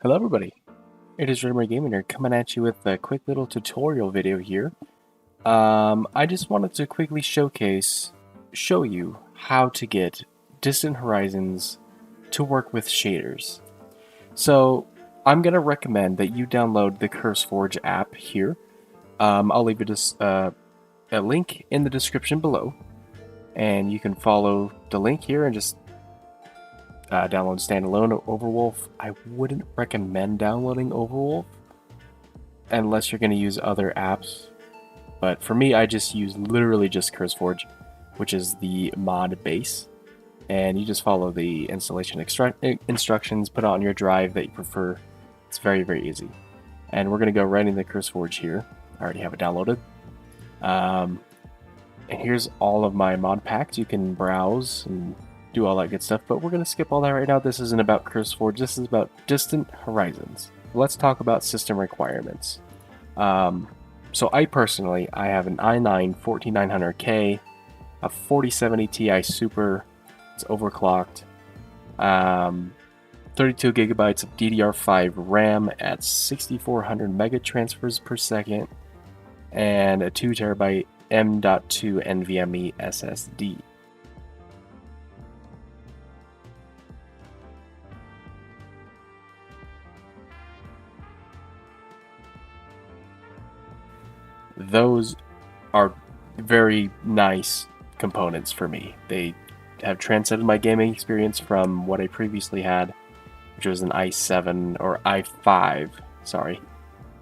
Hello everybody, it is Redmar Gaming here coming at you with a quick little tutorial video here. I just wanted to quickly show you how to get Distant Horizons to work with shaders. So I'm going to recommend that you download the Curseforge app here. I'll leave a link in the description below, and you can follow the link here and just download standalone Overwolf. I wouldn't recommend downloading Overwolf unless you're going to use other apps. But for me, I just use literally just Curseforge, which is the mod base. And you just follow the installation instructions, put it on your drive that you prefer. It's very, very easy. And we're going to go right into Curseforge here. I already have it downloaded. And here's all of my mod packs. You can browse and do all that good stuff, but we're going to skip all that right now. This isn't about Curseforge, this is about Distant Horizons. Let's talk about system requirements. So I personally, I have an i9 14900K, a 4070 Ti Super, it's overclocked, 32 gigabytes of DDR5 RAM at 6400 mega transfers per second, and a 2 terabyte M.2 NVMe SSD. Those are very nice components for me. They have transcended my gaming experience from what I previously had, which was an i7 or i5, sorry,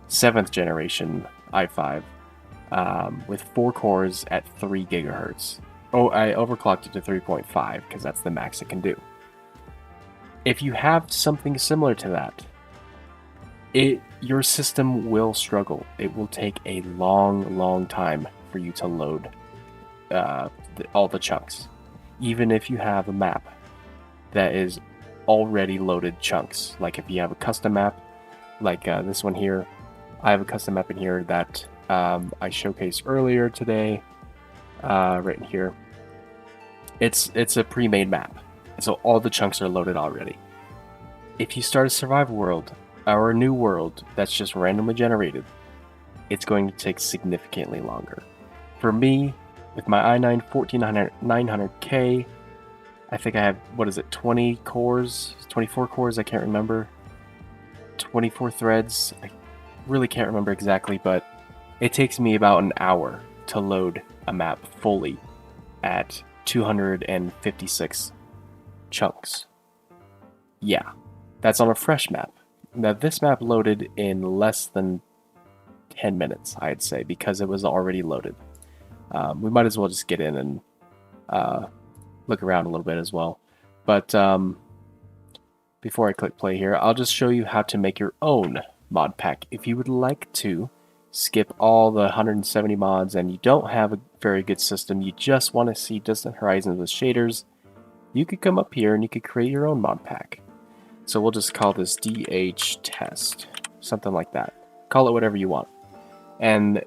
7th generation i5 with 4 cores at 3 gigahertz. Oh, I overclocked it to 3.5 because that's the max it can do. If you have something similar to that, your system will struggle. It will take a long time for you to load all the chunks. Even if you have a map that is already loaded chunks, like if you have a custom map, like this one here, I have a custom map in here that I showcased earlier today, right in here. It's a pre-made map, so all the chunks are loaded already. If you start a survival world, or a new world that's just randomly generated, it's going to take significantly longer. For me, with my i9 14900K, I think I have, 20 cores? 24 cores, I can't remember. 24 threads, I really can't remember exactly, but it takes me about an hour to load a map fully at 256 chunks. Yeah, that's on a fresh map. Now this map loaded in less than 10 minutes, I'd say, because it was already loaded. We might as well just get in and look around a little bit as well. But before I click play here, I'll just show you how to make your own mod pack. If you would like to skip all the 170 mods and you don't have a very good system, you just want to see Distant Horizons with shaders, you could come up here and you could create your own mod pack. So we'll just call this DH test, something like that. Call it whatever you want. And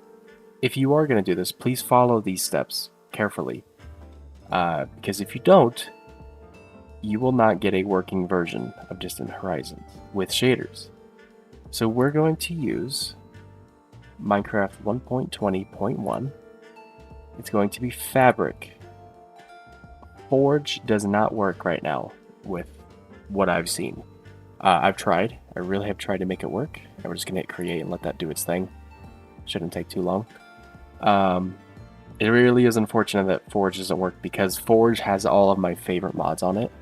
if you are going to do this, please follow these steps carefully. Because if you don't, you will not get a working version of Distant Horizons with shaders. So we're going to use Minecraft 1.20.1. It's going to be Fabric. Forge does not work right now with what I've seen. I've tried. I really have tried to make it work. And we're just going to hit create and let that do its thing. Shouldn't take too long. It really is unfortunate that Forge doesn't work because Forge has all of my favorite mods on it.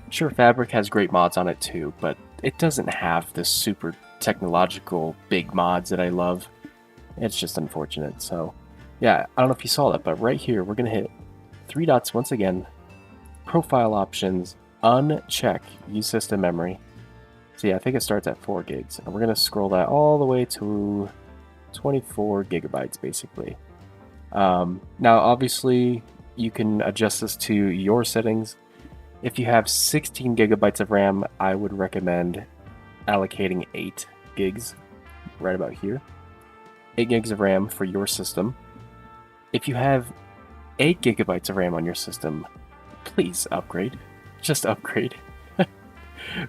Sure, Fabric has great mods on it too, but it doesn't have the super technological big mods that I love. It's just unfortunate. So yeah, I don't know if you saw that, but right here we're going to hit 3 dots once again. Profile options, uncheck use system memory. So yeah, I think it starts at 4 gigs, and we're going to scroll that all the way to 24 gigabytes basically. Now obviously you can adjust this to your settings. If you have 16 gigabytes of RAM, I would recommend allocating 8 gigs right about here. 8 gigs of RAM for your system. If you have 8 gigabytes of RAM on your system, please upgrade. Just upgrade.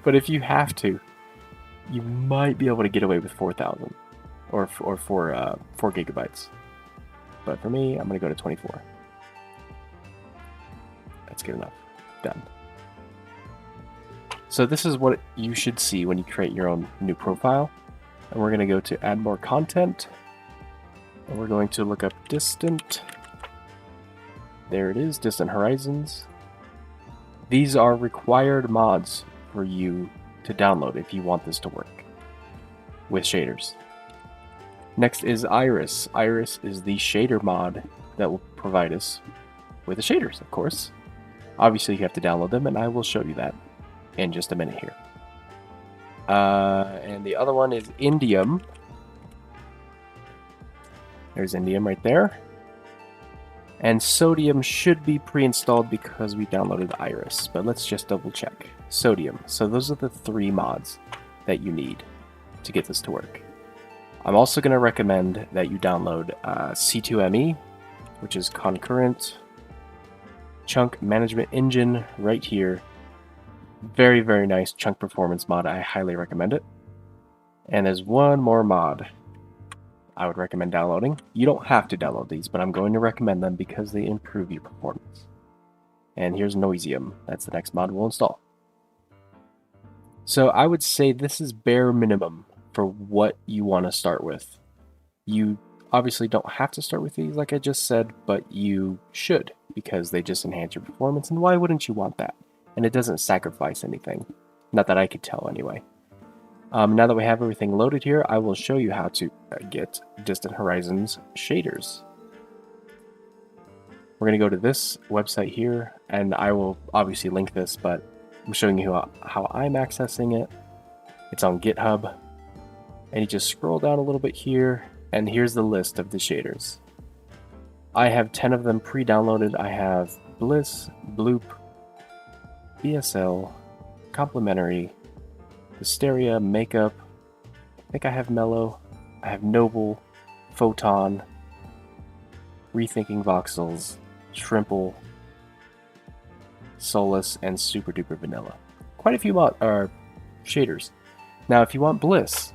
But if you have to, you might be able to get away with 4,000 or 4 gigabytes. But for me, I'm going to go to 24. That's good enough. Done. So this is what you should see when you create your own new profile. And we're going to go to add more content. And we're going to look up distant. There it is, Distant Horizons. These are required mods for you to download if you want this to work with shaders. Next is Iris. Iris is the shader mod that will provide us with the shaders, of course. Obviously, you have to download them, and I will show you that in just a minute here. And the other one is Indium. There's Indium right there. And Sodium should be pre-installed because we downloaded Iris, but let's just double check. Sodium. So those are the 3 mods that you need to get this to work. I'm also going to recommend that you download C2me, which is Concurrent Chunk Management Engine right here. Very, very nice chunk performance mod. I highly recommend it. And there's one more mod I would recommend downloading. You don't have to download these, but I'm going to recommend them because they improve your performance. And here's Noisium. That's the next mod we'll install. So I would say this is bare minimum for what you want to start with. You obviously don't have to start with these like I just said, but you should because they just enhance your performance, and why wouldn't you want that? And it doesn't sacrifice anything. Not that I could tell anyway. Now that we have everything loaded here, I will show you how to get Distant Horizons shaders. We're going to go to this website here, and I will obviously link this, but I'm showing you how I'm accessing it. It's on GitHub. And you just scroll down a little bit here, and here's the list of the shaders. I have 10 of them pre-downloaded. I have Bliss, Bloop, BSL, Complementary, Hysteria, Makeup. I think I have Mellow. I have Noble, Photon, Rethinking Voxels, Shrimple, Solus, and Super Duper Vanilla. Quite a few shaders. Now, if you want Bliss,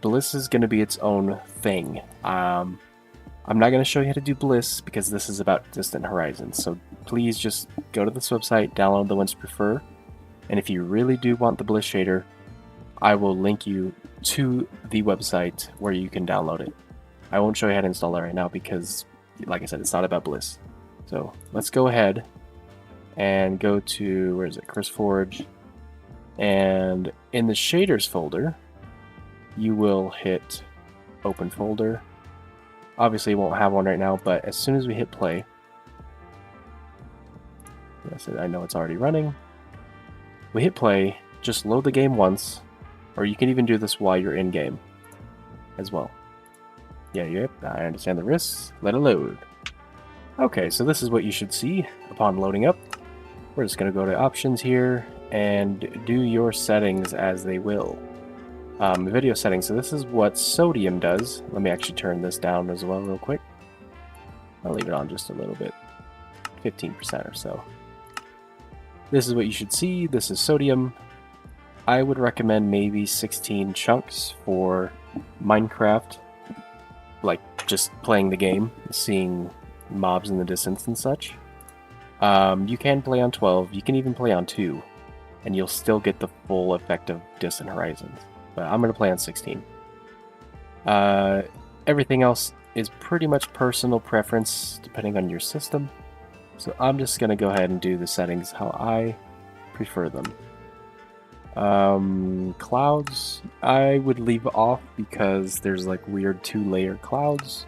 Bliss is going to be its own thing. I'm not going to show you how to do Bliss because this is about Distant Horizons. So please just go to this website, download the ones you prefer. And if you really do want the Bliss shader, I will link you to the website where you can download it. I won't show you how to install it right now because, like I said, it's not about Bliss. So let's go ahead and go to, where is it, Curseforge. And in the shaders folder, you will hit open folder. Obviously, it won't have one right now, but as soon as we hit play, yes, I know it's already running. We hit play, just load the game once, or you can even do this while you're in game as well. Yeah, yep, I understand the risks. Let it load. Okay, so this is what you should see upon loading up. We're just going to go to options here and do your settings as they will. Video settings, so this is what Sodium does. Let me actually turn this down as well real quick. I'll leave it on just a little bit, 15% or so. This is what you should see. This is Sodium. I would recommend maybe 16 chunks for Minecraft, like just playing the game, seeing mobs in the distance and such. You can play on 12, you can even play on 2, and you'll still get the full effect of Distant Horizons. But I'm going to play on 16. Everything else is pretty much personal preference depending on your system. So I'm just going to go ahead and do the settings how I prefer them. Clouds, I would leave off because there's like weird 2-layer clouds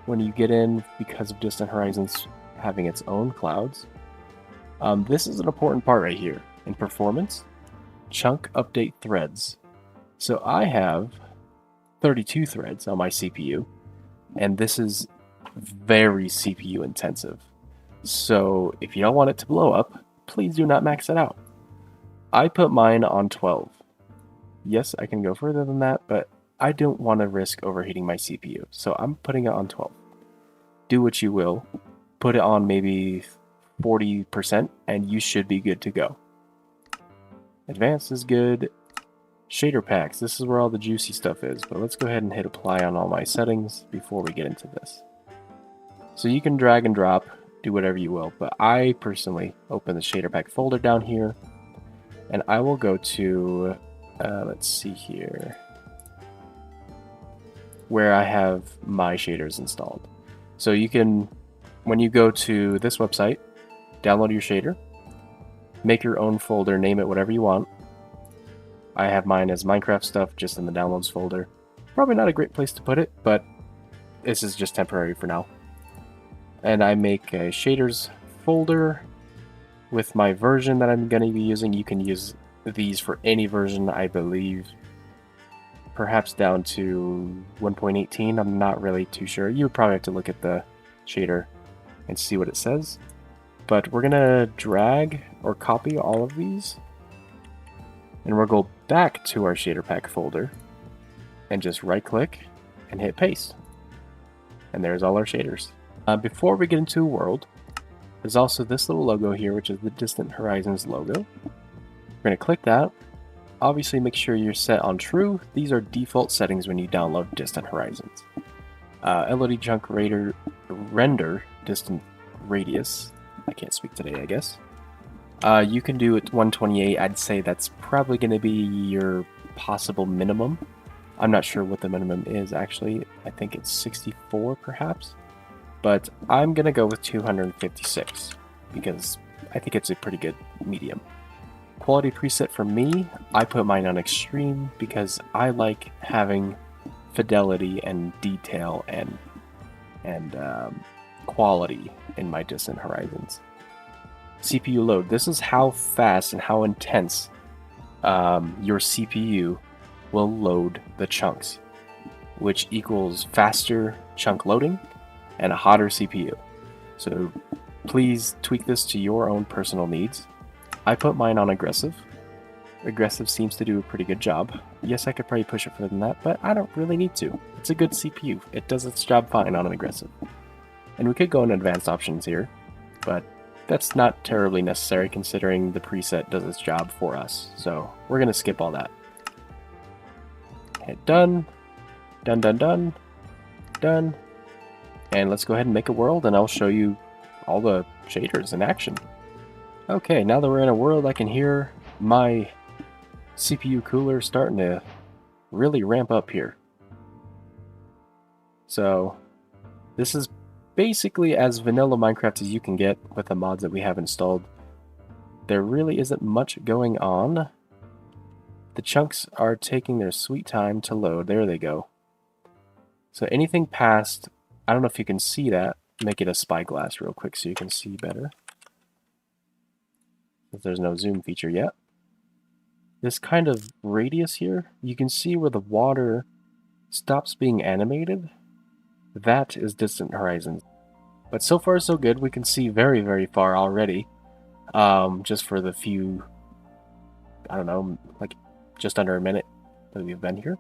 when you get in because of Distant Horizons having its own clouds. This is an important part right here. In performance, chunk update threads. So I have 32 threads on my CPU, and this is very CPU intensive. So if you don't want it to blow up, please do not max it out. I put mine on 12. Yes, I can go further than that, but I don't want to risk overheating my CPU, so I'm putting it on 12. Do what you will. Put it on maybe 40%, and you should be good to go. Advanced is good. Shader packs, this is where all the juicy stuff is, but let's go ahead and hit apply on all my settings before we get into this. So you can drag and drop, do whatever you will, but I personally open the shader pack folder down here, and I will go to, let's see here, where I have my shaders installed. So you can, when you go to this website, download your shader, make your own folder, name it whatever you want. I have mine as Minecraft stuff just in the downloads folder. Probably not a great place to put it, but this is just temporary for now. And I make a shaders folder with my version that I'm going to be using. You can use these for any version, I believe. Perhaps down to 1.18. I'm not really too sure. You would probably have to look at the shader and see what it says. But we're going to drag or copy all of these. And we'll go back to our shader pack folder and just right click and hit paste. And there's all our shaders. Before we get into a world, there's also this little logo here, which is the Distant Horizons logo. We're going to click that. Obviously make sure you're set on true. These are default settings when you download Distant Horizons. LOD chunk render distant radius. I can't speak today, I guess. You can do it 128. I'd say that's probably going to be your possible minimum. I'm not sure what the minimum is actually. I think it's 64 perhaps. But I'm going to go with 256 because I think it's a pretty good medium. Quality preset for me, I put mine on extreme because I like having fidelity and detail and quality in my Distant Horizons. CPU load. This is how fast and how intense your CPU will load the chunks, which equals faster chunk loading and a hotter CPU. So please tweak this to your own personal needs. I put mine on aggressive. Aggressive seems to do a pretty good job. Yes, I could probably push it further than that, but I don't really need to. It's a good CPU. It does its job fine on an aggressive. And we could go in advanced options here, but that's not terribly necessary considering the preset does its job for us. So we're gonna skip all that. Hit done, done, done, done, done. And let's go ahead and make a world and I'll show you all the shaders in action. Okay, now that we're in a world, I can hear my CPU cooler starting to really ramp up here. So this is basically as vanilla Minecraft as you can get with the mods that we have installed. There really isn't much going on. The chunks are taking their sweet time to load. There they go. So anything past, I don't know if you can see that. Make it a spyglass real quick so you can see better. If there's no zoom feature yet. This kind of radius here, you can see where the water stops being animated. That is Distant Horizons. But so far so good. We can see very, very far already. Just for the few, I don't know, like just under a minute that we've been here.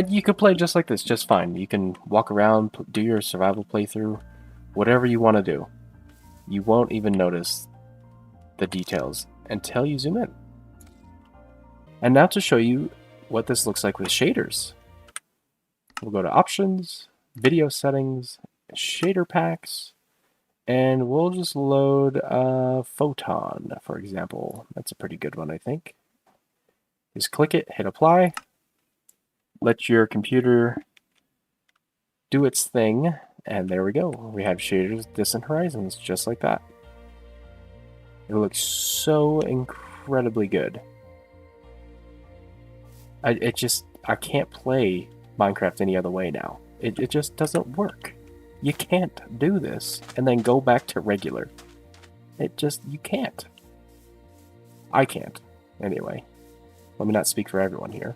You could play just like this, just fine. You can walk around, do your survival playthrough, whatever you want to do. You won't even notice the details until you zoom in. And now to show you what this looks like with shaders. We'll go to Options, Video Settings, Shader Packs, and we'll just load Photon, for example. That's a pretty good one, I think. Just click it, hit Apply. Let your computer do its thing, and there we go. We have shaders, Distant Horizons, just like that. It looks so incredibly good. I can't play Minecraft any other way now. It just doesn't work. You can't do this and then go back to regular. You can't. I can't. Anyway, let me not speak for everyone here.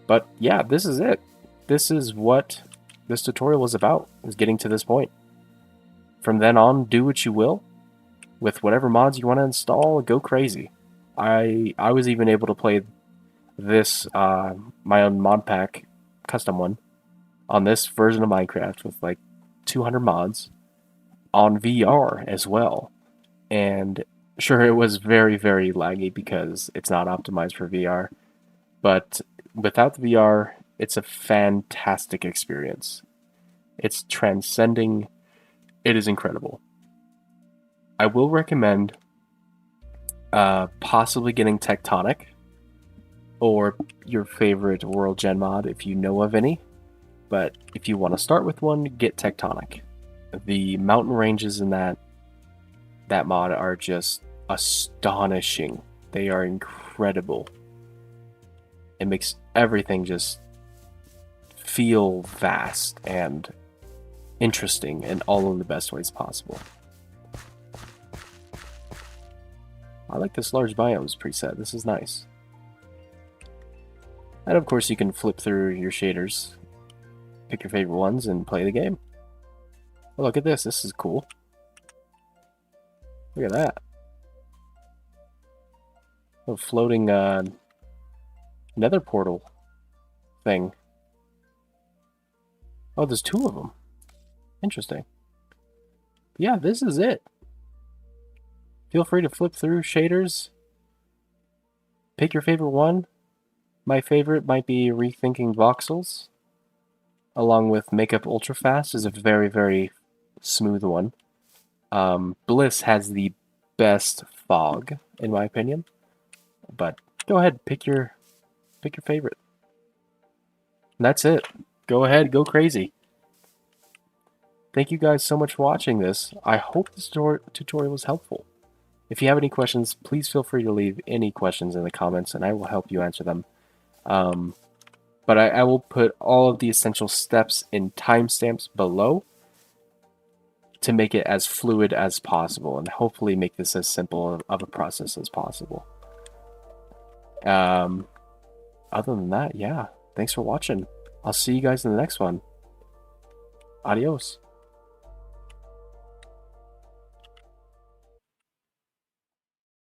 But yeah, this is it. This is what this tutorial was about, is getting to this point. From then on, do what you will. With whatever mods you want to install, go crazy. I was even able to play this, my own Modpack custom one, on this version of Minecraft with like 200 mods on VR as well. And sure, it was very, very laggy because it's not optimized for VR. But without the VR, it's a fantastic experience. It's transcending. It is incredible. I will recommend possibly getting Tectonic or your favorite World Gen mod if you know of any. But if you want to start with one, get Tectonic. The mountain ranges in that mod are just astonishing. They are incredible. It makes everything just feel vast and interesting in all of the best ways possible. I like this large biomes preset. This is nice. And of course you can flip through your shaders, pick your favorite ones, and play the game. Oh, look at this. This is cool. Look at that. A floating nether portal thing. Oh, there's two of them. Interesting. Yeah, this is it. Feel free to flip through shaders. Pick your favorite one. My favorite might be Rethinking Voxels, along with Makeup Ultra Fast is a very, very smooth one. Bliss has the best fog, in my opinion. But go ahead, pick your favorite. And that's it. Go ahead, go crazy. Thank you guys so much for watching this. I hope this tutorial was helpful. If you have any questions, please feel free to leave any questions in the comments and I will help you answer them. But I will put all of the essential steps in timestamps below to make it as fluid as possible and hopefully make this as simple of a process as possible. Other than that, yeah, thanks for watching. I'll see you guys in the next one. Adios.